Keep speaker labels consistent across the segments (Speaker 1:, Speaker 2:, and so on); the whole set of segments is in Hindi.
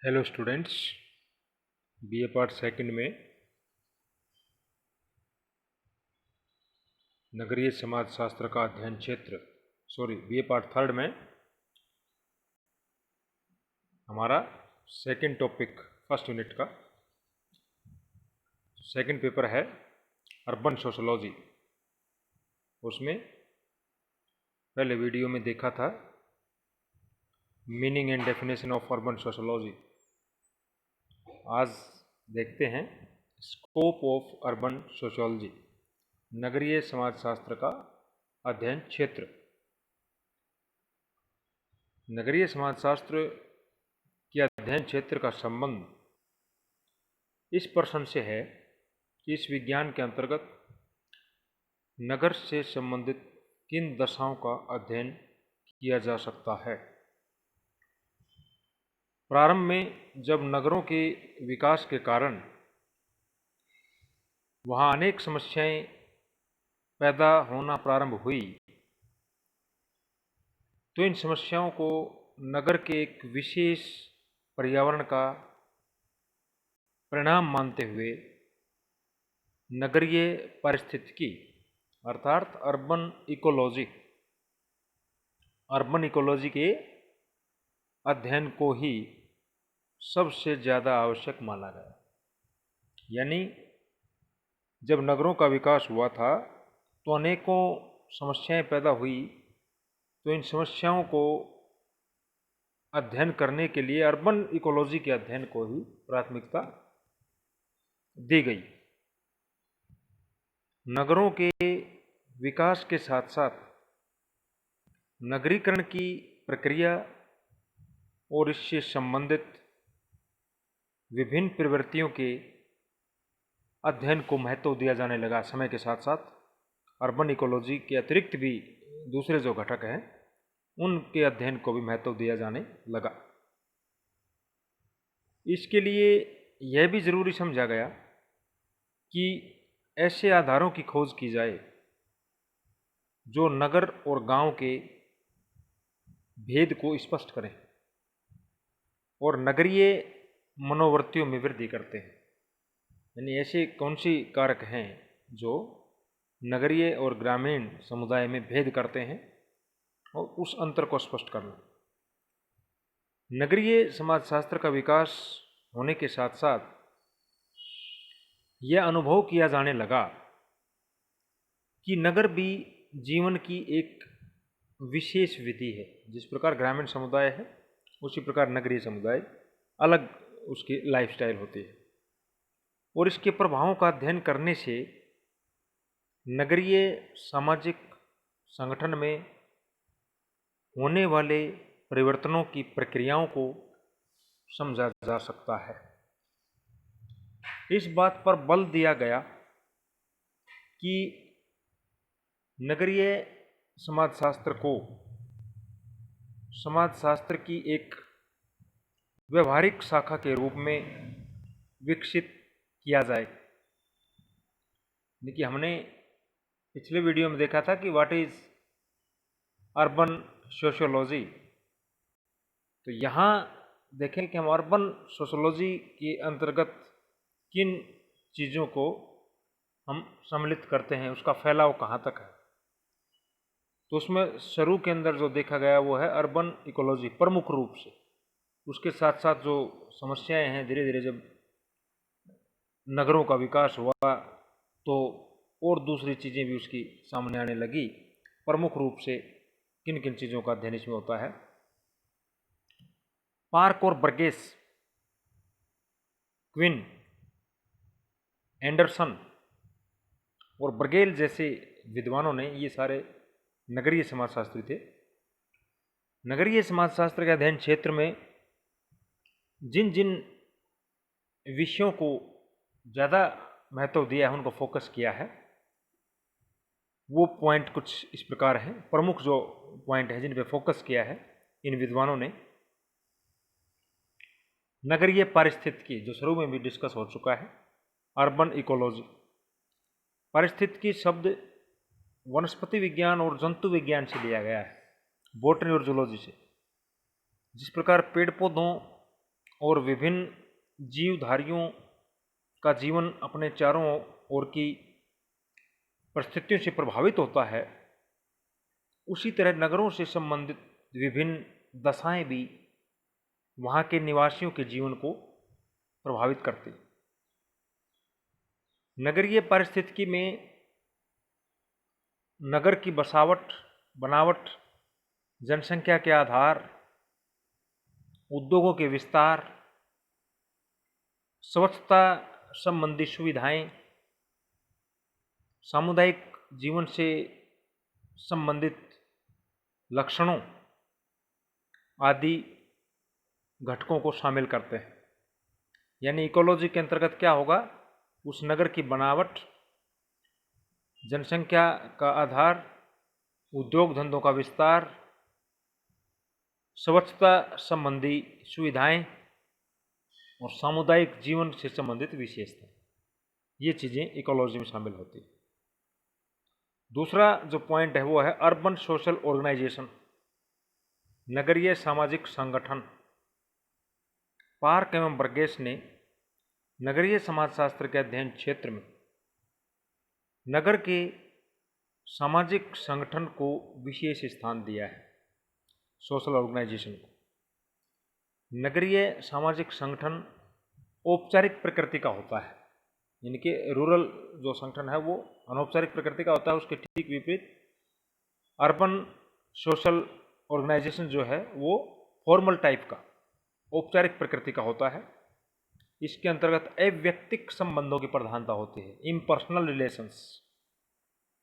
Speaker 1: Hello students, BA part second में नगरीय समाज शास्त्र का अध्ययन क्षेत्र बीए पार्ट थर्ड में हमारा सेकंड टॉपिक फर्स्ट यूनिट का सेकंड पेपर है अर्बन सोशोलॉजी। उसमें पहले वीडियो में देखा था meaning and definition of urban sociology. आज देखते हैं स्कोप ऑफ अर्बन सोशियोलॉजी, नगरीय समाजशास्त्र का अध्ययन क्षेत्र। नगरीय समाजशास्त्र के अध्ययन क्षेत्र का संबंध इस प्रश्न से है कि इस विज्ञान के अंतर्गत नगर से संबंधित किन दशाओं का अध्ययन किया जा सकता है। प्रारंभ में जब नगरों के विकास के कारण वहाँ अनेक समस्याएं पैदा होना प्रारंभ हुई, तो इन समस्याओं को नगर के एक विशेष पर्यावरण का परिणाम मानते हुए नगरीय पारिस्थितिकी अर्थात अर्बन इकोलॉजी के अध्ययन को ही सबसे ज़्यादा आवश्यक माना गया। यानी जब नगरों का विकास हुआ था तो अनेकों समस्याएं पैदा हुई, तो इन समस्याओं को अध्ययन करने के लिए अर्बन इकोलॉजी के अध्ययन को ही प्राथमिकता दी गई। नगरों के विकास के साथ साथ नगरीकरण की प्रक्रिया और इससे संबंधित विभिन्न प्रवृत्तियों के अध्ययन को महत्व दिया जाने लगा। समय के साथ साथ अर्बन इकोलॉजी के अतिरिक्त भी दूसरे जो घटक हैं उनके अध्ययन को भी महत्व दिया जाने लगा। इसके लिए यह भी जरूरी समझा गया कि ऐसे आधारों की खोज की जाए जो नगर और गांव के भेद को स्पष्ट करें और नगरीय मनोवृत्तियों में वृद्धि करते हैं। यानी ऐसे कौन सी कारक हैं जो नगरीय और ग्रामीण समुदाय में भेद करते हैं और उस अंतर को स्पष्ट करना। नगरीय समाजशास्त्र का विकास होने के साथ साथ यह अनुभव किया जाने लगा कि नगर भी जीवन की एक विशेष विधि है। जिस प्रकार ग्रामीण समुदाय है उसी प्रकार नगरीय समुदाय अलग उसकी लाइफस्टाइल होती है, और इसके प्रभावों का अध्ययन करने से नगरीय सामाजिक संगठन में होने वाले परिवर्तनों की प्रक्रियाओं को समझा जा सकता है। इस बात पर बल दिया गया कि नगरीय समाजशास्त्र को समाजशास्त्र की एक व्यवहारिक शाखा के रूप में विकसित किया जाए। देखिए, हमने पिछले वीडियो में देखा था कि व्हाट इज अर्बन सोशियोलॉजी। तो यहाँ देखें कि हम अर्बन सोशियोलॉजी के अंतर्गत किन चीज़ों को हम सम्मिलित करते हैं, उसका फैलाव कहाँ तक है। तो उसमें शुरू के अंदर जो देखा गया वो है अर्बन इकोलॉजी प्रमुख रूप से। उसके साथ साथ जो समस्याएं हैं, धीरे धीरे जब नगरों का विकास हुआ तो और दूसरी चीज़ें भी उसकी सामने आने लगी। प्रमुख रूप से किन किन चीज़ों का अध्ययन इसमें होता है। पार्क और बर्गेस, क्विन, एंडरसन और बर्गेल जैसे विद्वानों ने, ये सारे नगरीय समाजशास्त्री थे। नगरीय समाजशास्त्र के अध्ययन क्षेत्र में जिन जिन विषयों को ज़्यादा महत्व दिया है, उनको फोकस किया है। वो पॉइंट कुछ इस प्रकार हैं, प्रमुख जो पॉइंट है जिन पे फोकस किया है इन विद्वानों ने। नगरीय पारिस्थितिकी, जो शुरू में भी डिस्कस हो चुका है। अर्बन इकोलॉजी, पारिस्थितिकी शब्द वनस्पति विज्ञान और जंतु विज्ञान से लिया गया है, बॉटनी और जूलॉजी से। जिस प्रकार पेड़ पौधों और विभिन्न जीवधारियों का जीवन अपने चारों ओर की परिस्थितियों से प्रभावित होता है, उसी तरह नगरों से संबंधित विभिन्न दशाएं भी वहाँ के निवासियों के जीवन को प्रभावित करती। नगरीय पारिस्थितिकी में नगर की बनावट, जनसंख्या के आधार, उद्योगों के विस्तार, स्वच्छता संबंधी सुविधाएं, सामुदायिक जीवन से संबंधित लक्षणों आदि घटकों को शामिल करते हैं। यानी इकोलॉजी के अंतर्गत क्या होगा, उस नगर की बनावट, जनसंख्या का आधार, उद्योग धंधों का विस्तार, स्वच्छता संबंधी सुविधाएं और सामुदायिक जीवन से संबंधित विशेषता, ये चीज़ें इकोलॉजी में शामिल होती है। दूसरा जो पॉइंट है वो है अर्बन सोशल ऑर्गेनाइजेशन, नगरीय सामाजिक संगठन। पार्क एवं बर्गेस ने नगरीय समाजशास्त्र के अध्ययन क्षेत्र में नगर के सामाजिक संगठन को विशेष स्थान दिया है, सोशल ऑर्गेनाइजेशन को। नगरीय सामाजिक संगठन औपचारिक प्रकृति का होता है, यानी कि रूरल जो संगठन है वो अनौपचारिक प्रकृति का होता है। उसके ठीक विपरीत अर्बन सोशल ऑर्गेनाइजेशन जो है वो फॉर्मल टाइप का, औपचारिक प्रकृति का होता है। इसके अंतर्गत अव्यक्तिक संबंधों की प्रधानता होती है, इम्पर्सनल रिलेशंस।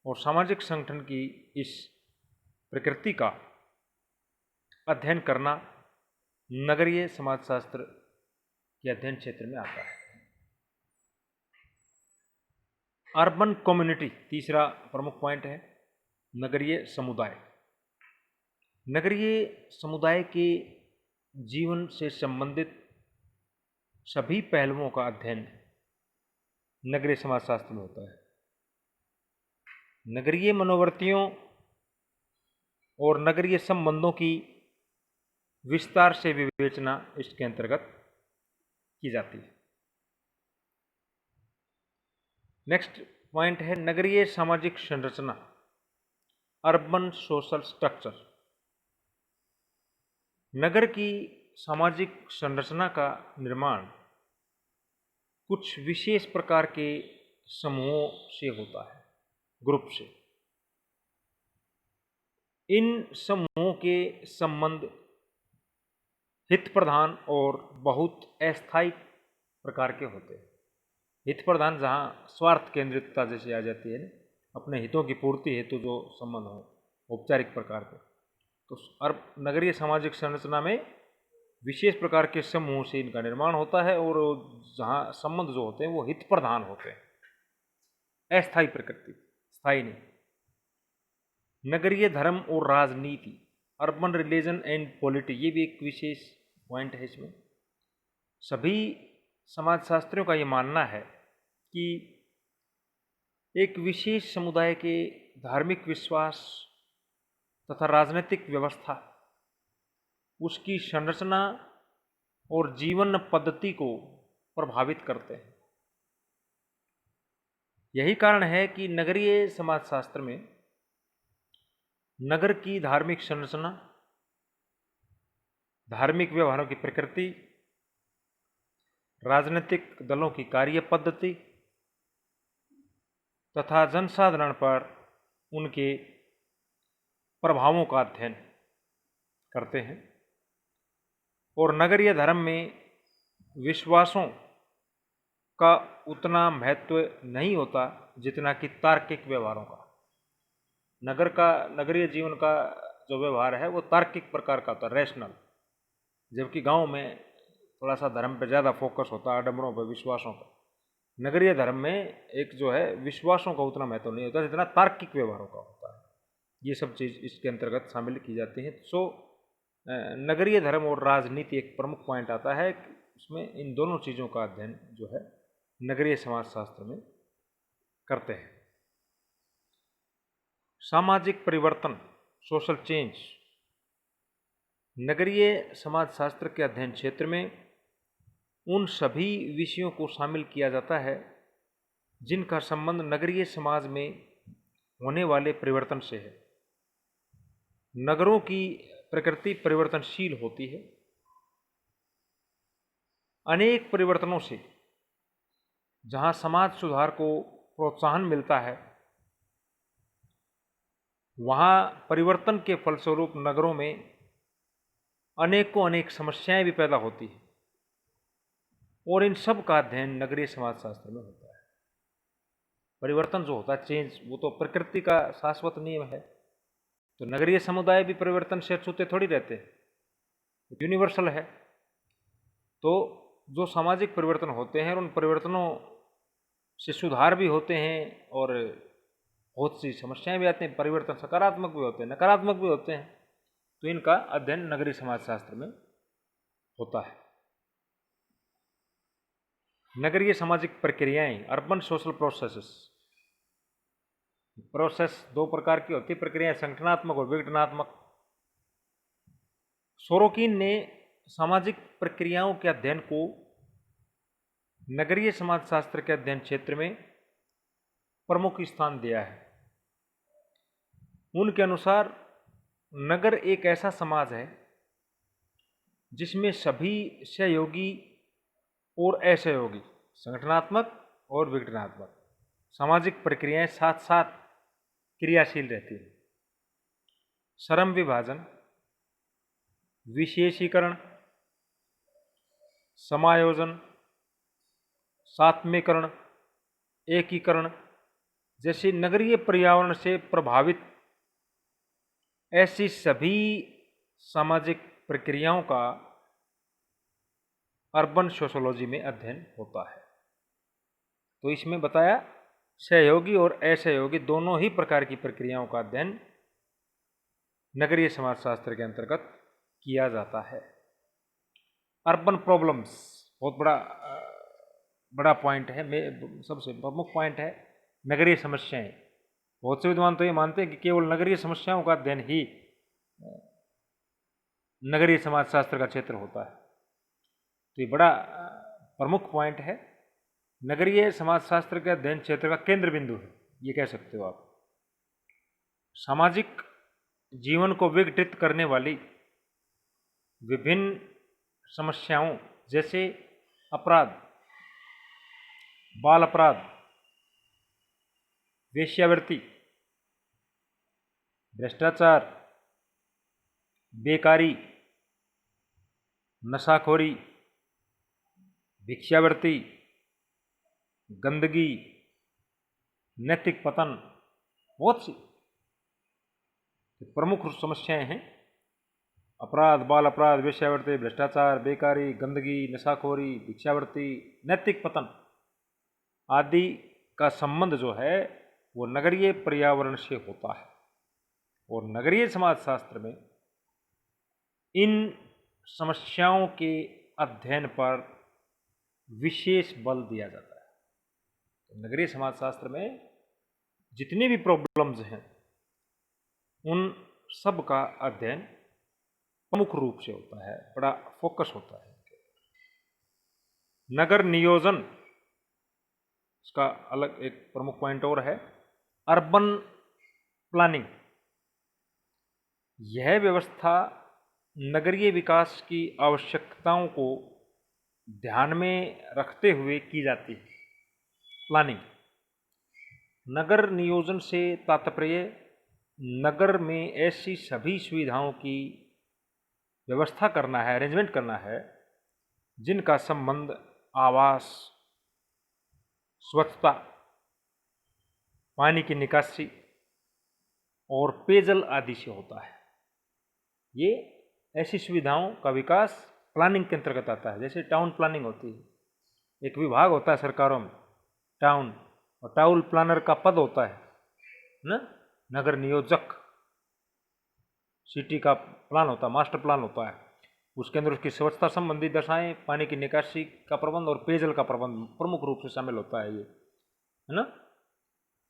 Speaker 1: और सामाजिक संगठन की इस प्रकृति का अध्ययन करना नगरीय समाजशास्त्र के अध्ययन क्षेत्र में आता है। अर्बन कम्युनिटी तीसरा प्रमुख पॉइंट है, नगरीय समुदाय। नगरीय समुदाय के जीवन से संबंधित सभी पहलुओं का अध्ययन नगरीय समाजशास्त्र में होता है। नगरीय मनोवृत्तियों और नगरीय संबंधों की विस्तार से विवेचना इसके अंतर्गत की जाती है। नेक्स्ट पॉइंट है नगरीय सामाजिक संरचना, अर्बन सोशल स्ट्रक्चर। नगर की सामाजिक संरचना का निर्माण कुछ विशेष प्रकार के समूहों से होता है, ग्रुप से। इन समूहों के संबंध हित प्रधान और बहुत अस्थायी प्रकार के होते हैं। हित प्रधान जहाँ स्वार्थ केंद्रितता जैसे आ जाती है, अपने हितों की पूर्ति हेतु जो संबंध हो, औपचारिक प्रकार के। तो नगरीय सामाजिक संरचना में विशेष प्रकार के समूह से इनका निर्माण होता है और जहाँ संबंध जो होते हैं वो हित प्रधान होते हैं, अस्थायी प्रकृति, स्थायी नहीं। नगरीय धर्म और राजनीति, अर्बन रिलीजन एंड पॉलिटी, ये भी एक विशेष पॉइंट है। इसमें सभी समाजशास्त्रियों का ये मानना है कि एक विशेष समुदाय के धार्मिक विश्वास तथा राजनीतिक व्यवस्था, उसकी संरचना और जीवन पद्धति को प्रभावित करते हैं। यही कारण है कि नगरीय समाजशास्त्र में नगर की धार्मिक संरचना, धार्मिक व्यवहारों की प्रकृति, राजनीतिक दलों की कार्य पद्धति तथा जनसाधारण पर उनके प्रभावों का अध्ययन करते हैं। और नगरीय धर्म में विश्वासों का उतना महत्व नहीं होता जितना कि तार्किक व्यवहारों का। नगरीय जीवन का जो व्यवहार है वो तार्किक प्रकार का होता है, रैशनल। जबकि गांव में थोड़ा सा धर्म पे ज़्यादा फोकस होता है, आडंबरों पर, विश्वासों पर। नगरीय धर्म में एक जो है विश्वासों का उतना महत्व नहीं होता जितना तार्किक व्यवहारों का होता है। ये सब चीज़ इसके अंतर्गत शामिल की जाती हैं। सो नगरीय धर्म और राजनीति एक प्रमुख पॉइंट आता है, उसमें इन दोनों चीज़ों का अध्ययन जो है नगरीय समाजशास्त्र में करते हैं। सामाजिक परिवर्तन, सोशल चेंज। नगरीय समाजशास्त्र के अध्ययन क्षेत्र में उन सभी विषयों को शामिल किया जाता है जिनका संबंध नगरीय समाज में होने वाले परिवर्तन से है। नगरों की प्रकृति परिवर्तनशील होती है। अनेक परिवर्तनों से जहाँ समाज सुधार को प्रोत्साहन मिलता है, वहाँ परिवर्तन के फलस्वरूप नगरों में अनेक समस्याएं भी पैदा होती हैं और इन सब का अध्ययन नगरीय समाजशास्त्र में होता है। परिवर्तन जो होता है, चेंज, वो तो प्रकृति का शाश्वत नियम है। तो नगरीय समुदाय भी परिवर्तन से अछूते थोड़ी रहते हैं, यूनिवर्सल है। तो जो सामाजिक परिवर्तन होते हैं, उन परिवर्तनों से सुधार भी होते हैं और बहुत सी समस्याएं भी आती हैं। परिवर्तन सकारात्मक भी होते हैं, नकारात्मक भी होते हैं। तो इनका अध्ययन नगरीय समाजशास्त्र में होता है। नगरीय सामाजिक प्रक्रियाएं, अर्बन सोशल प्रोसेसेस। प्रोसेस दो प्रकार की होती है प्रक्रियाएं, संगठनात्मक और विघटनात्मक। सोरोकिन ने सामाजिक प्रक्रियाओं के अध्ययन को नगरीय समाजशास्त्र के अध्ययन क्षेत्र में प्रमुख स्थान दिया है। उनके अनुसार नगर एक ऐसा समाज है जिसमें सभी सहयोगी और असहयोगी, संगठनात्मक और विघटनात्मक सामाजिक प्रक्रियाएं साथ साथ क्रियाशील रहती हैं। श्रम विभाजन, विशेषीकरण, समायोजन, सात्मीकरण, एकीकरण जैसी नगरीय पर्यावरण से प्रभावित ऐसी सभी सामाजिक प्रक्रियाओं का अर्बन सोशियोलॉजी में अध्ययन होता है। तो इसमें बताया सहयोगी और असहयोगी दोनों ही प्रकार की प्रक्रियाओं का अध्ययन नगरीय समाजशास्त्र के अंतर्गत किया जाता है। अर्बन प्रॉब्लम्स बहुत बड़ा पॉइंट है, सबसे प्रमुख पॉइंट है नगरीय समस्याएं। बहुत से विद्वान तो ये मानते हैं कि केवल नगरीय समस्याओं का अध्ययन ही नगरीय समाजशास्त्र का क्षेत्र होता है। तो ये बड़ा प्रमुख पॉइंट है, नगरीय समाजशास्त्र के अध्ययन क्षेत्र का केंद्र बिंदु है, ये कह सकते हो आप। सामाजिक जीवन को विघटित करने वाली विभिन्न समस्याओं जैसे अपराध, बाल अपराध, वेश्यावृत्ति, भ्रष्टाचार, बेकारी, नशाखोरी, भिक्षावृत्ति, गंदगी, नैतिक पतन, बहुत सी प्रमुख समस्याएं हैं। अपराध, बाल अपराध, वेश्यावृत्ति, भ्रष्टाचार, बेकारी, गंदगी, नशाखोरी, भिक्षावृत्ति, नैतिक पतन आदि का संबंध जो है वो नगरीय पर्यावरण से होता है। और नगरीय समाजशास्त्र में इन समस्याओं के अध्ययन पर विशेष बल दिया जाता है। तो नगरीय समाजशास्त्र में जितनी भी प्रॉब्लम्स हैं उन सब का अध्ययन प्रमुख रूप से होता है, बड़ा फोकस होता है। नगर नियोजन, इसका अलग एक प्रमुख पॉइंट और है, अर्बन प्लानिंग। यह व्यवस्था नगरीय विकास की आवश्यकताओं को ध्यान में रखते हुए की जाती है। प्लानिंग, नगर नियोजन से तात्पर्य नगर में ऐसी सभी सुविधाओं की व्यवस्था करना है, अरेंजमेंट करना है जिनका संबंध आवास, स्वच्छता, पानी की निकासी और पेयजल आदि से होता है। ये ऐसी सुविधाओं का विकास प्लानिंग के अंतर्गत आता है। जैसे टाउन प्लानिंग होती है, एक विभाग होता है सरकारों में टाउन, और टाउन प्लानर का पद होता है ना, नगर नियोजक। सिटी का प्लान होता है, मास्टर प्लान होता है, उसके अंदर उसकी स्वच्छता संबंधी दशाएं, पानी की निकासी का प्रबंध और पेयजल का प्रबंध प्रमुख रूप से शामिल होता है। ये है ना,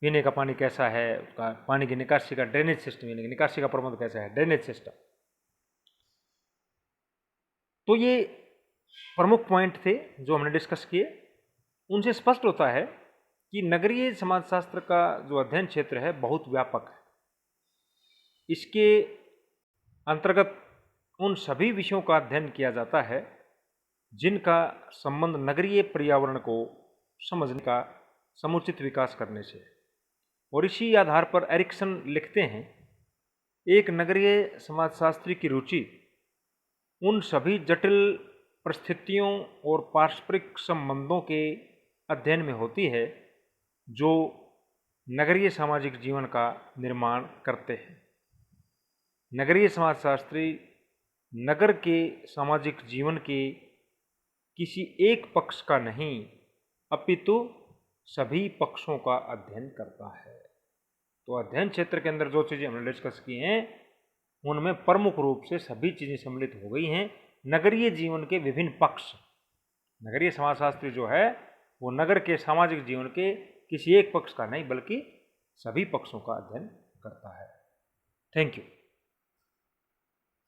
Speaker 1: पीने का पानी कैसा है, उसका पानी की निकासी का ड्रेनेज सिस्टम, यानी निकासी का प्रबंध कैसा है, ड्रेनेज सिस्टम। तो ये प्रमुख पॉइंट थे जो हमने डिस्कस किए, उनसे स्पष्ट होता है कि नगरीय समाजशास्त्र का जो अध्ययन क्षेत्र है बहुत व्यापक है। इसके अंतर्गत उन सभी विषयों का अध्ययन किया जाता है जिनका संबंध नगरीय पर्यावरण को समझने का समुचित विकास करने से। और इसी आधार पर एरिक्सन लिखते हैं, एक नगरीय समाजशास्त्री की रुचि उन सभी जटिल परिस्थितियों और पारस्परिक संबंधों के अध्ययन में होती है जो नगरीय सामाजिक जीवन का निर्माण करते हैं। नगरीय समाजशास्त्री नगर के सामाजिक जीवन के किसी एक पक्ष का नहीं अपितु सभी पक्षों का अध्ययन करता है। तो अध्ययन क्षेत्र के अंदर जो चीज़ें हमने डिस्कस की हैं उनमें प्रमुख रूप से सभी चीज़ें सम्मिलित हो गई हैं। नगरीय जीवन के विभिन्न पक्ष, नगरीय समाजशास्त्री जो है वो नगर के सामाजिक जीवन के किसी एक पक्ष का नहीं बल्कि सभी पक्षों का अध्ययन करता है। Thank you.